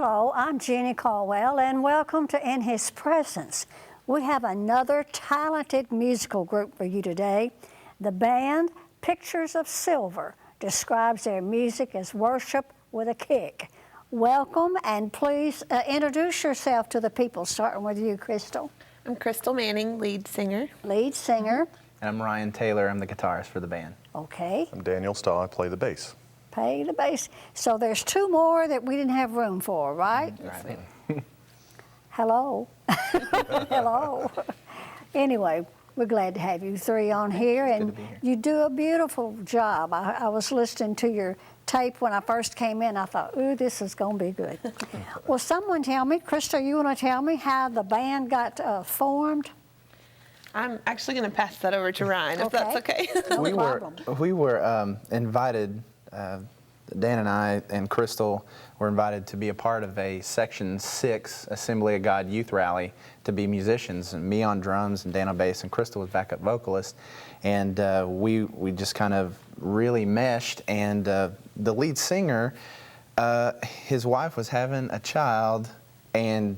Hello, I'm Jeannie Caldwell, and welcome to In His Presence. We have another talented musical group for you today. The band Pictures of Silver describes their music as worship with a kick. Welcome, and please introduce yourself to the people, starting with you, Crystal. I'm Crystal Manning, lead singer. Lead singer. And I'm Ryan Taylor. I'm the guitarist for the band. Okay. I'm Daniel Stahl. I play the bass. Play the bass. So there's two more that we didn't have room for, right? Right. Hello. Hello. Anyway, we're glad to have you three on here, and you do a beautiful job. I was listening to your tape when I first came in. I thought, ooh, this is going to be good. Well, someone tell me, Crystal, you want to tell me how the band got formed? I'm actually going to pass that over to Ryan, if that's okay. No we problem. we were invited, Dan and I and Crystal were invited to be a part of a Section 6 Assembly of God youth rally to be musicians, and me on drums and Dan on bass and Crystal was backup vocalist. And we just kind of really meshed, and the lead singer, his wife was having a child and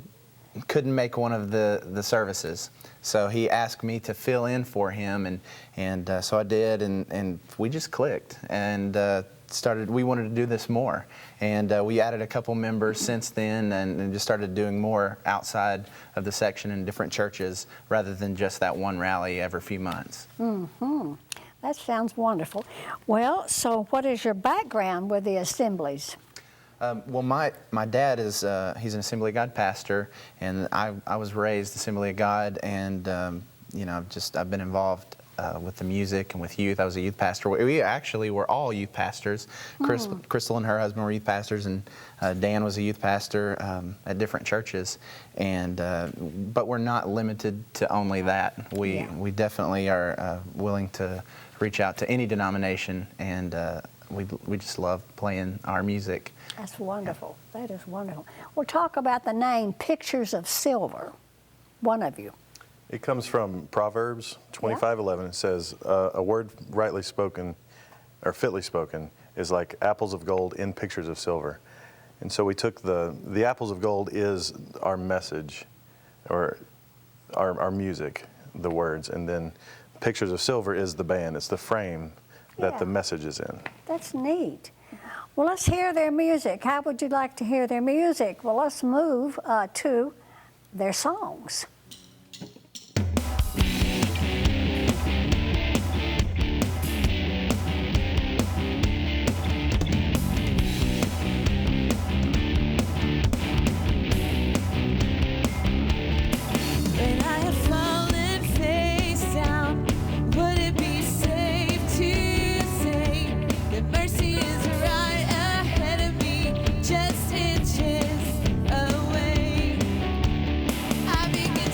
couldn't make one of the services. So he asked me to fill in for him, and so I did, and we just clicked and we wanted to do this more. And we added a couple members since then, and just started doing more outside of the section in different churches rather than just that one rally every few months. Mm-hmm. That sounds wonderful. Well, so what is your background with the assemblies? Well, my dad is he's an Assembly of God pastor, and I was raised Assembly of God, and you know, I've been involved with the music and with youth. I was a youth pastor. We actually were all youth pastors. Crystal and her husband were youth pastors, and Dan was a youth pastor at different churches. And but we're not limited to only that. We definitely are willing to reach out to any denomination, and we just love playing our music. That's wonderful. That is wonderful. We'll talk about the name Pictures of Silver. One of you. It comes from Proverbs 25:11. It says, a word rightly spoken or fitly spoken is like apples of gold in pictures of silver. And so we took the apples of gold is our message, or our music, the words, and then pictures of silver is the band. It's the frame that the message is in. That's neat. Well, let's hear their music. How would you like to hear their music? Well, let's move to their songs. Just inches away, I begin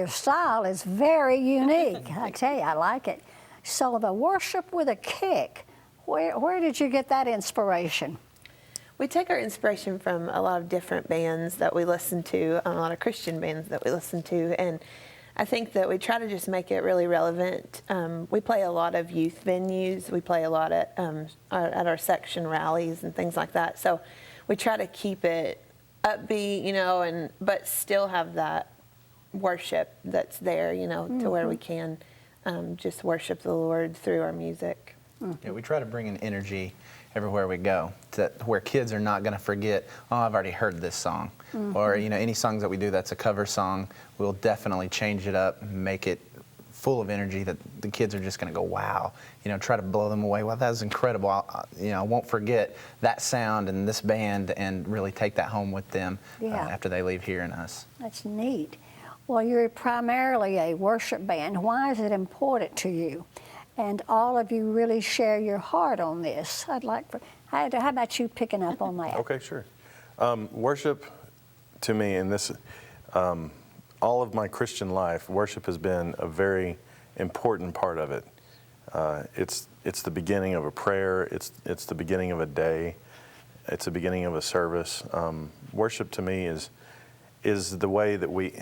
your style is very unique. I tell you, I like it. So the worship with a kick, where did you get that inspiration? We take our inspiration from a lot of different bands that we listen to, a lot of Christian bands that we listen to, and I think that we try to just make it really relevant. We play a lot of youth venues. We play a lot at our section rallies and things like that. So we try to keep it upbeat, but still have that worship that's there, to where we can just worship the Lord through our music. Yeah, we try to bring an energy everywhere we go, where kids are not going to forget, oh, I've already heard this song. Or, any songs that we do that's a cover song, we'll definitely change it up, make it full of energy that the kids are just going to go, wow. Try to blow them away. Wow, that was incredible. I won't forget that sound and this band, and really take that home with them after they leave hearing us. That's neat. Well, you're primarily a worship band. Why is it important to you? And all of you really share your heart on this. How about you picking up on that? Okay, sure. Worship, to me, and this, all of my Christian life, worship has been a very important part of it. It's the beginning of a prayer. It's the beginning of a day. It's the beginning of a service. Worship to me is the way that we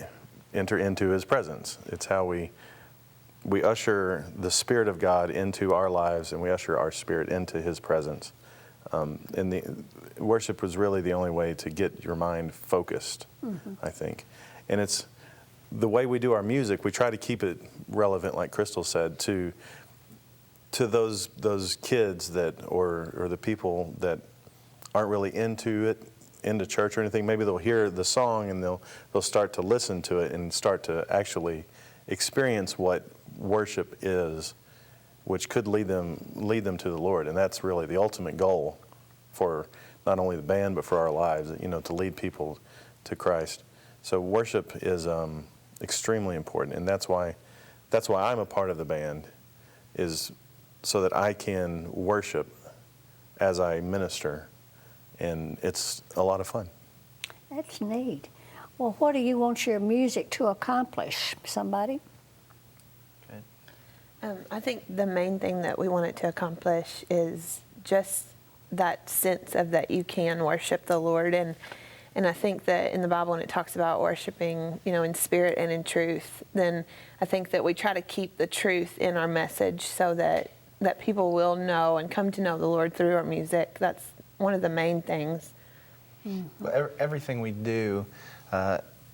enter into His presence. It's how we usher the Spirit of God into our lives, and we usher our spirit into His presence. And the worship was really the only way to get your mind focused, I think. And it's the way we do our music. We try to keep it relevant, like Crystal said, to those kids or the people that aren't really into church or anything. Maybe they'll hear the song and they'll start to listen to it and start to actually experience what worship is, which could lead them to the Lord. And that's really the ultimate goal for not only the band but for our lives, to lead people to Christ. So worship is extremely important, and that's why I'm a part of the band, is so that I can worship as I minister, and it's a lot of fun. That's neat. Well, what do you want your music to accomplish? Somebody? I think the main thing that we want it to accomplish is just that sense of that you can worship the Lord. And I think that in the Bible, when it talks about worshiping, in spirit and in truth, then I think that we try to keep the truth in our message so that people will know and come to know the Lord through our music. That's one of the main things. Everything we do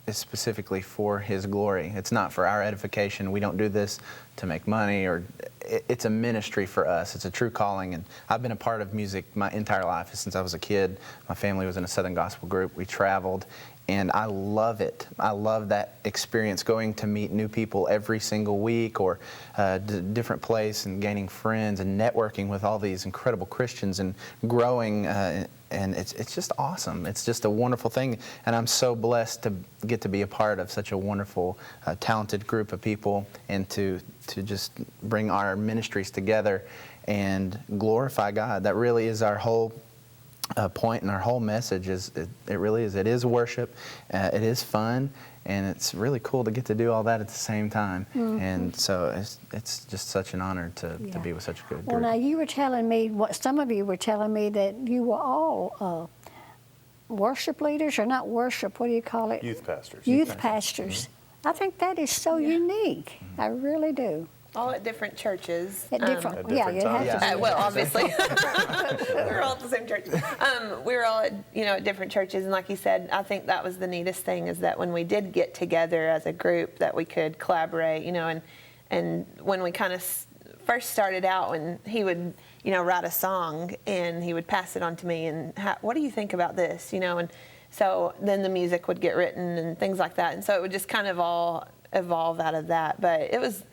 is specifically for His glory. It's not for our edification. We don't do this to make money, or it's a ministry for us. It's a true calling, and I've been a part of music my entire life since I was a kid. My family was in a Southern Gospel group. We traveled, and I love it. I love that experience, going to meet new people every single week, or different place, and gaining friends and networking with all these incredible Christians and growing. And it's just awesome. It's just a wonderful thing, and I'm so blessed to get to be a part of such a wonderful, talented group of people, and to just bring our ministries together and glorify God. That really is our whole point, and our whole message is it really is. It is worship. It is fun, and it's really cool to get to do all that at the same time. And so it's just such an honor to be with such a good group. Well, now you were telling me, some of you were telling me that you were all worship leaders, or not worship, what do you call it? Youth pastors. Youth pastors. I think that is so unique. I really do. All at different churches. At different, At yeah, different you have times. to. Well, obviously, we're all at the same church. We were all at, at different churches, and like you said, I think that was the neatest thing, is that when we did get together as a group, that we could collaborate, and when we kind of first started out, when he would, write a song and he would pass it on to me, and what do you think about this, and so then the music would get written and things like that, and so it would just kind of all evolve out of that. But it was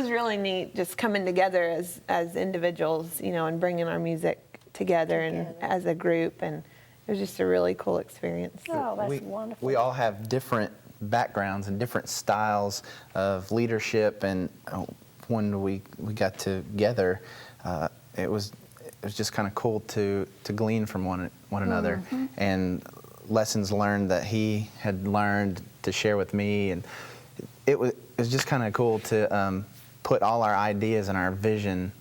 really neat just coming together as individuals, and bringing our music together and as a group, and it was just a really cool experience. Oh, that's wonderful. We all have different backgrounds and different styles of leadership, and when we got together, it was just kind of cool to glean from one another, and lessons learned that he had learned to share with me, and it was just kind of cool to put all our ideas and our vision,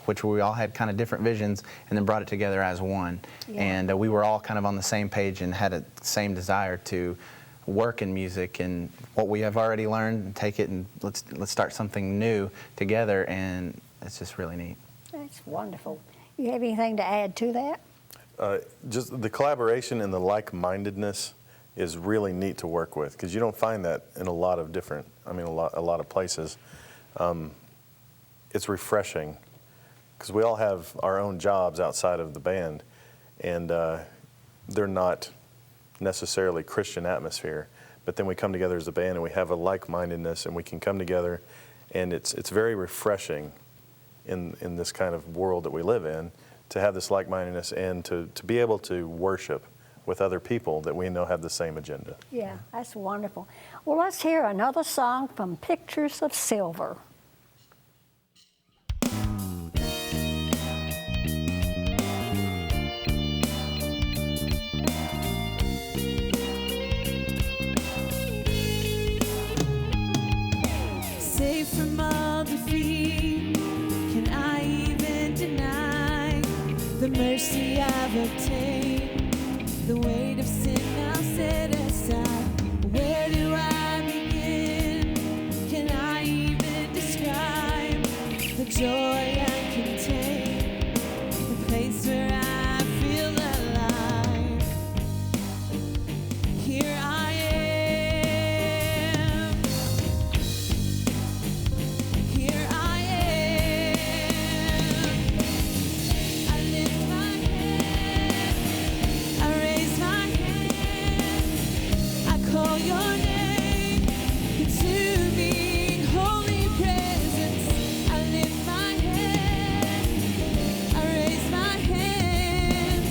which we all had kind of different visions, and then brought it together as one. Yeah. And we were all kind of on the same page and had a same desire to work in music and what we have already learned, and take it and let's start something new together. And it's just really neat. That's wonderful. You have anything to add to that? Just the collaboration and the like-mindedness is really neat to work with, because you don't find that in a lot of different, a lot of places. It's refreshing, because we all have our own jobs outside of the band, and they're not necessarily Christian atmosphere, but then we come together as a band and we have a like-mindedness, and we can come together, and it's very refreshing in this kind of world that we live in, to have this like-mindedness and to be able to worship with other people that we know have the same agenda. Yeah, that's wonderful. Well, let's hear another song from Pictures of Silver. Safe from all defeat, can I even deny the mercy I've obtained? The weight of sin now set aside. Where do I begin? Can I even describe the joy I contain? The place where I feel alive. Here I am. Here I am. I lift my head. I raise my hand. I call your name. Consuming holy presence. I lift my head. I raise my hands.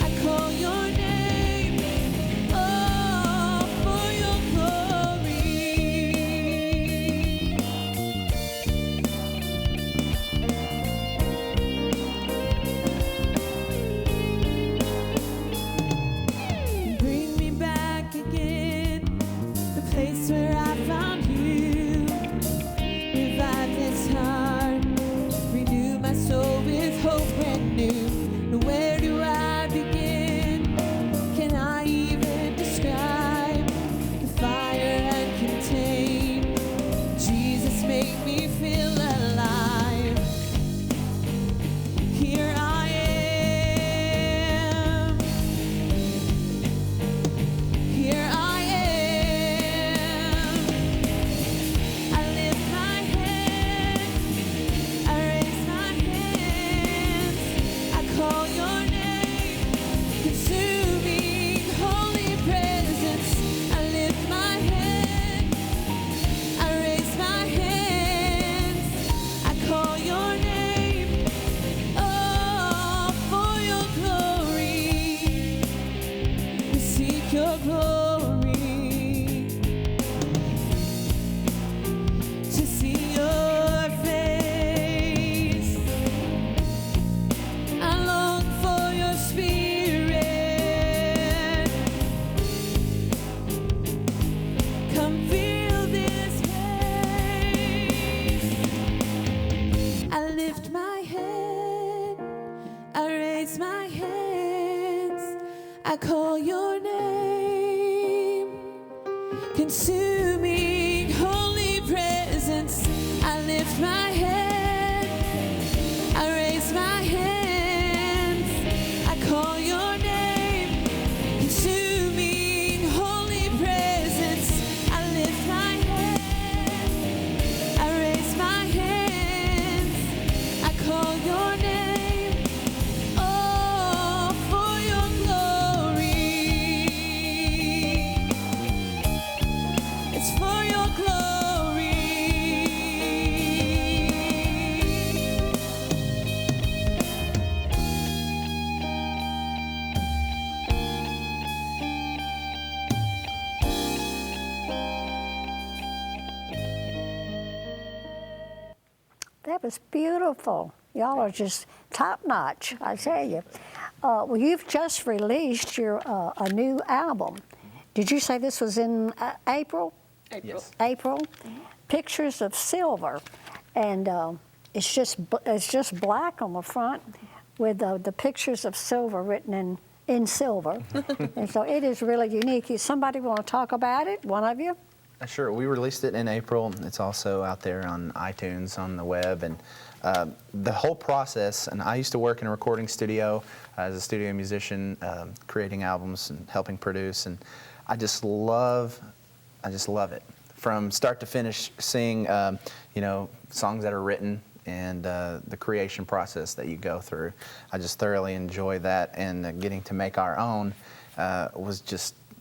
I call your name. Oh, for your glory. Bring me back again, the place where I found you. Revive this heart, renew my soul with hope brand new. Now where do I begin? Can I even describe the fire I contain? Jesus, make me feel alive. Here I am. Here I am. I lift my head. I raise my hands. I call your name. Consuming holy presence. I lift my head. I raise my hands. I call your name. Oh, for your glory. We seek your glory, to see your face. I long for your spirit. Come fill this place. I lift my head. I raise my hands. I call your name. Consuming holy presence. I lift my head. I raise my hands. I call your name. Consuming holy presence. I lift my head. I raise my hands. I call your name. Oh, for your glory. It's for your glory. That was beautiful. Y'all are just top notch, I tell you. Well, you've just released your a new album. Did you say this was in April? April. Yes. April, Pictures of Silver, and it's just black on the front with the pictures of silver written in silver, and so it is really unique. Is somebody want to talk about it? One of you? Sure. We released it in April. It's also out there on iTunes, on the web, and the whole process. And I used to work in a recording studio as a studio musician, creating albums and helping produce. And I just love it from start to finish. Seeing songs that are written and the creation process that you go through. I just thoroughly enjoy that, and getting to make our own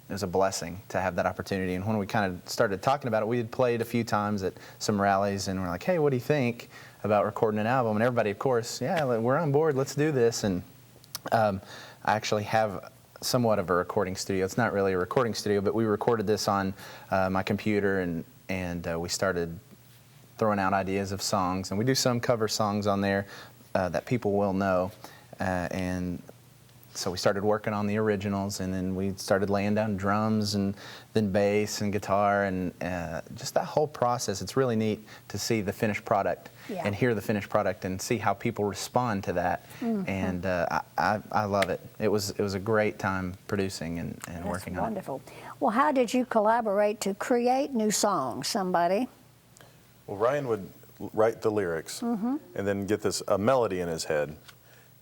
it was a blessing to have that opportunity. And when we kind of started talking about it, we had played a few times at some rallies, and we're like, hey, what do you think about recording an album? And everybody, of course, yeah, we're on board, let's do this. And I actually have somewhat of a recording studio. It's not really a recording studio, but we recorded this on my computer, and we started throwing out ideas of songs. And we do some cover songs on there that people will know. And so we started working on the originals, and then we started laying down drums and then bass and guitar, and just that whole process. It's really neat to see the finished product and hear the finished product and see how people respond to that. And I love it. It was a great time producing and working on it. Wonderful. Well, how did you collaborate to create new songs? Somebody? Well, Ryan would write the lyrics and then get a melody in his head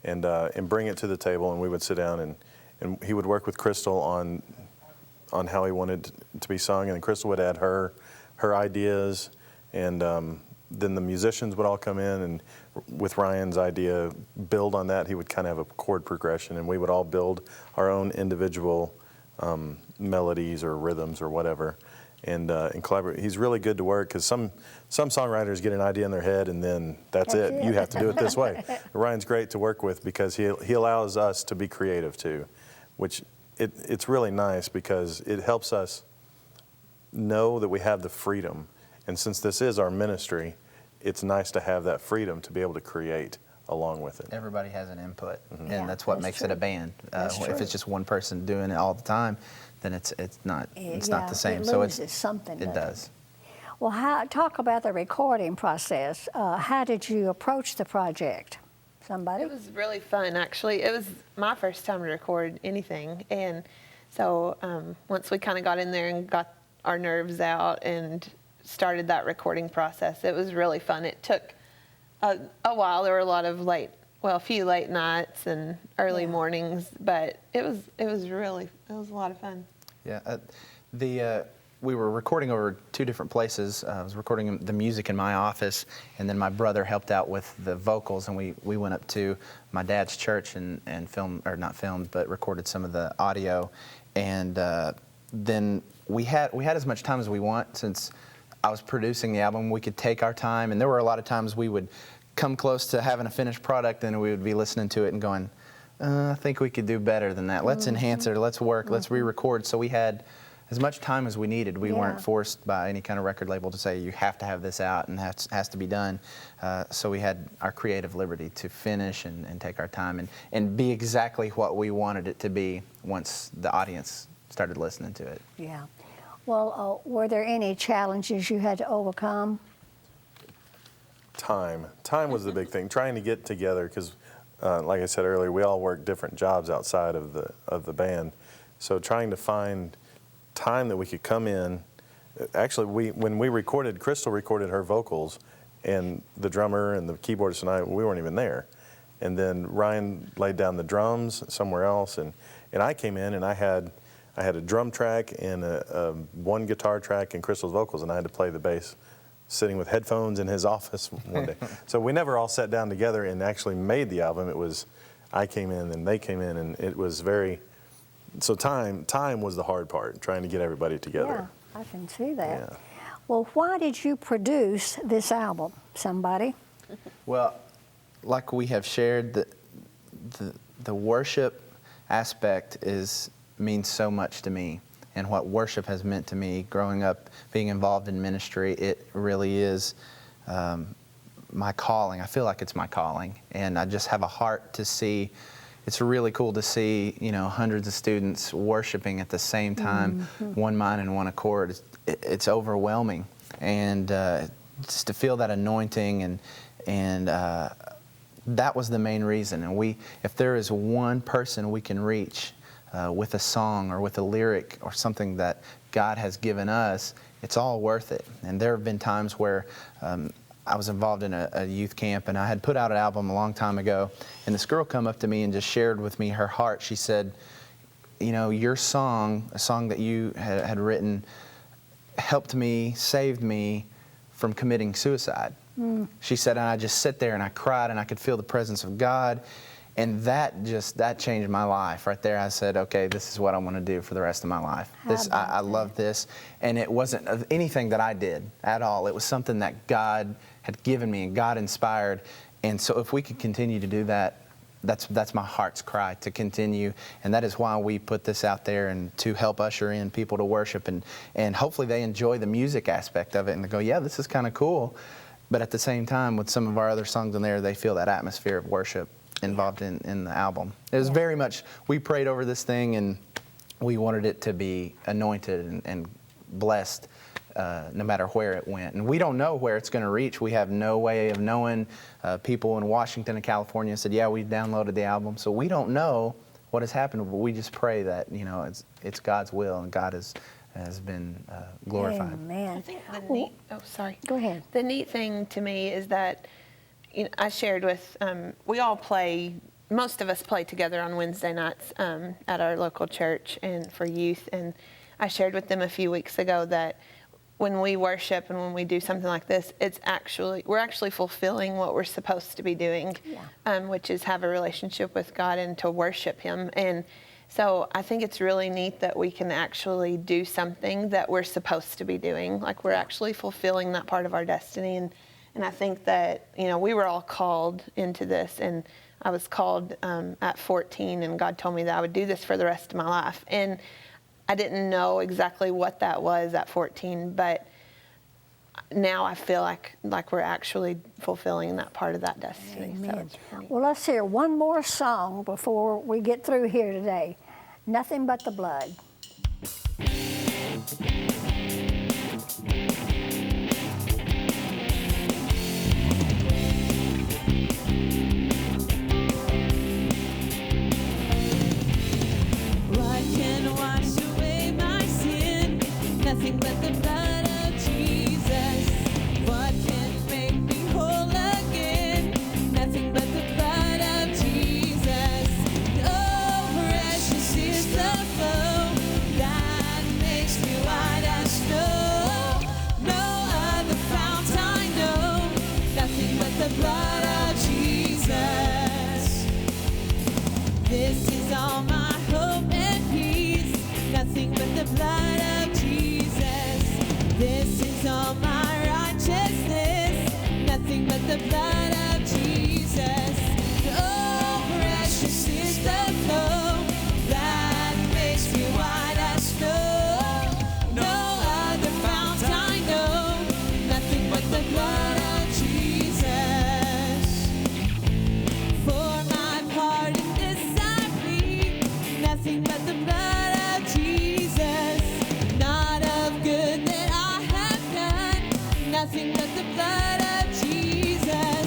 and bring it to the table, and we would sit down, and he would work with Crystal on how he wanted it to be sung, and then Crystal would add her ideas, and then the musicians would all come in, and with Ryan's idea, build on that. He would kind of have a chord progression, and we would all build our own individual melodies or rhythms or whatever, and collaborate. He's really good to work, because some songwriters get an idea in their head and then that's it. You have to do it this way. Ryan's great to work with because he allows us to be creative too, which it's really nice because it helps us know that we have the freedom. And since this is our ministry, it's nice to have that freedom to be able to create along with it. Everybody has an input, Yeah, and that's what that's makes true. it a band. That's If true. it's just one person doing it all the time, then it's not the same. It So loses something. it doesn't does. Well, talk about the recording process. How did you approach the project? Somebody? It was really fun, actually. It was my first time to record anything. And so once we kind of got in there and got our nerves out and started that recording process, it was really fun. It took a while. There were a lot of a few late nights and early mornings, but it was a lot of fun. Yeah, we were recording over two different places. I was recording the music in my office, and then my brother helped out with the vocals, and we went up to my dad's church and filmed, or not filmed, but recorded some of the audio. And then we had as much time as we want. Since I was producing the album, we could take our time, and there were a lot of times we would come close to having a finished product, and we would be listening to it and going, I think we could do better than that. Let's enhance it, let's work, let's re-record. So we had as much time as we needed. We weren't forced by any kind of record label to say you have to have this out and has to be done. So we had our creative liberty to finish and take our time and be exactly what we wanted it to be once the audience started listening to it. Yeah. Well, were there any challenges you had to overcome? Time was the big thing. Trying to get together, because like I said earlier, we all work different jobs outside of the band. So trying to find time that we could come in. Actually, when we recorded, Crystal recorded her vocals, and the drummer and the keyboardist and I, we weren't even there. And then Ryan laid down the drums somewhere else, and I came in and I had a drum track and one guitar track and Crystal's vocals, and I had to play the bass sitting with headphones in his office one day. So we never all sat down together and actually made the album. It was, I came in and they came in, and it was so time was the hard part, trying to get everybody together. Yeah, I can see that. Yeah. Well, why did you produce this album? Somebody? Well, like we have shared, the worship aspect means so much to me, and what worship has meant to me growing up, being involved in ministry. It really is my calling. I feel like it's my calling, and I just have a heart to see. It's really cool to see, hundreds of students worshiping at the same time, one mind and one accord. it's overwhelming, and just to feel that anointing, and that was the main reason. And if there is one person we can reach with a song or with a lyric or something that God has given us, it's all worth it. And there have been times where I was involved in a youth camp, and I had put out an album a long time ago, and this girl come up to me and just shared with me her heart. She said, you know, your song, a song that you had written, helped me, saved me from committing suicide. She said, and I just sit there and I cried, and I could feel the presence of God, and that changed my life right there. I said, okay, this is what I want to do for the rest of my life. I love this, and it wasn't of anything that I did at all. It was something that God had given me and God inspired, and so if we could continue to do that, that's my heart's cry, to continue, and that is why we put this out there, and to help usher in people to worship, and hopefully they enjoy the music aspect of it, and they go, yeah, this is kind of cool. But at the same time, with some of our other songs in there, they feel that atmosphere of worship involved in the album. It was very much, we prayed over this thing, and we wanted it to be anointed and blessed no matter where it went. And we don't know where it's going to reach. We have no way of knowing. People in Washington and California said, yeah, we downloaded the album. So we don't know what has happened, but we just pray that, you know, it's God's will, and God has been glorified. Amen. I think the neat, oh, sorry. Go ahead. The neat thing to me is that, you know, I shared with, we all play, most of us play together on Wednesday nights at our local church and for youth. And I shared with them a few weeks ago that when we worship and when we do something like this, we're actually fulfilling what we're supposed to be doing, which is have a relationship with God and to worship Him. And so I think it's really neat that we can actually do something that we're supposed to be doing. Like, we're actually fulfilling that part of our destiny. And I think that, you know, we were all called into this, and I was called at 14, and God told me that I would do this for the rest of my life. And I didn't know exactly what that was at 14, but now I feel like we're actually fulfilling that part of that destiny. So Amen. it's pretty- Well, let's hear one more song before we get through here today. Nothing But the Blood. What can wash away my sin? Nothing but the blood of Jesus. What can make me whole again? Nothing but the blood of Jesus. Oh, precious is the flow that makes me white as snow. No other fount I know. Nothing but the blood of Jesus. This is all my hope and peace. Nothing but the blood of Jesus. This is all my righteousness. Nothing but the blood of Jesus. Oh, precious is the flow that makes me white as snow. No other fount I know. Nothing but the blood of Jesus. For my part in this I plead, nothing but the blood of Jesus. Not of good that I have done, nothing but the blood of Jesus.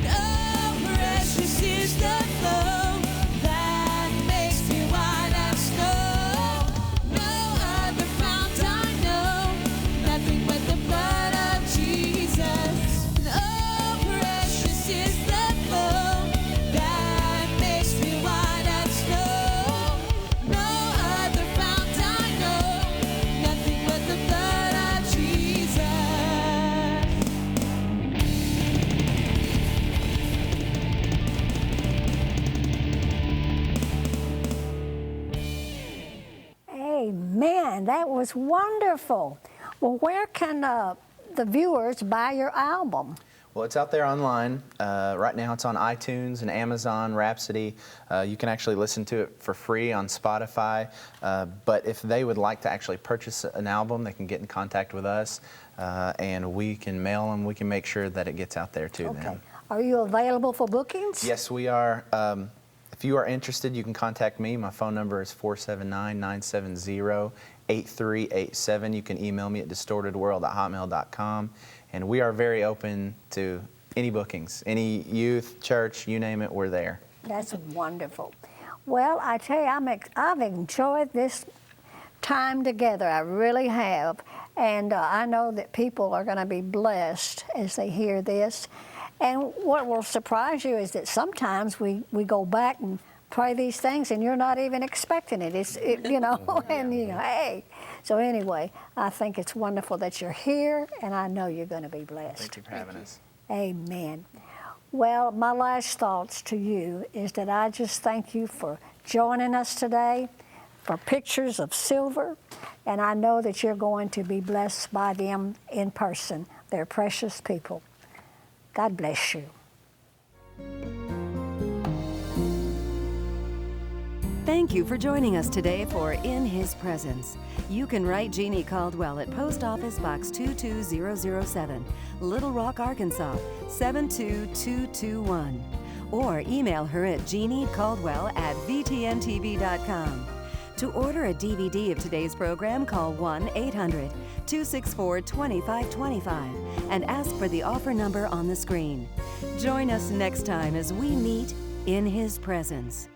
Oh, precious is the flow that makes me white as snow. No other fount I know, nothing but the blood of Jesus. Oh, precious is the flow that makes me white as snow. No other fount I know, nothing but the blood of Jesus. Amen. That was wonderful. Well, where can the viewers buy your album? Well, it's out there online. Right now it's on iTunes and Amazon, Rhapsody. You can actually listen to it for free on Spotify. But if they would like to actually purchase an album, they can get in contact with us, and we can mail them. We can make sure that it gets out there to them. Are you available for bookings? Yes, we are. If you are interested, you can contact me. My phone number is 479-970-8387. You can email me at distortedworld@hotmail.com. And we are very open to any bookings, any youth, church, you name it, we're there. That's wonderful. Well, I tell you, I've enjoyed this time together. I really have. And I know that people are going to be blessed as they hear this. And what will surprise you is that sometimes we go back and pray these things and you're not even expecting it. And hey. So anyway, I think it's wonderful that you're here, and I know you're going to be blessed. Thank you for having us. Amen. Well, my last thoughts to you is that I just thank you for joining us today, for Pictures of Silver, and I know that you're going to be blessed by them in person. They're precious people. God bless you. Thank you for joining us today for In His Presence. You can write Jeannie Caldwell at Post Office Box 22007, Little Rock, Arkansas 72221, or email her at jeanniecaldwell@vtntv.com. To order a DVD of today's program, call 1-800-264-2525 and ask for the offer number on the screen. Join us next time as we meet in His Presence.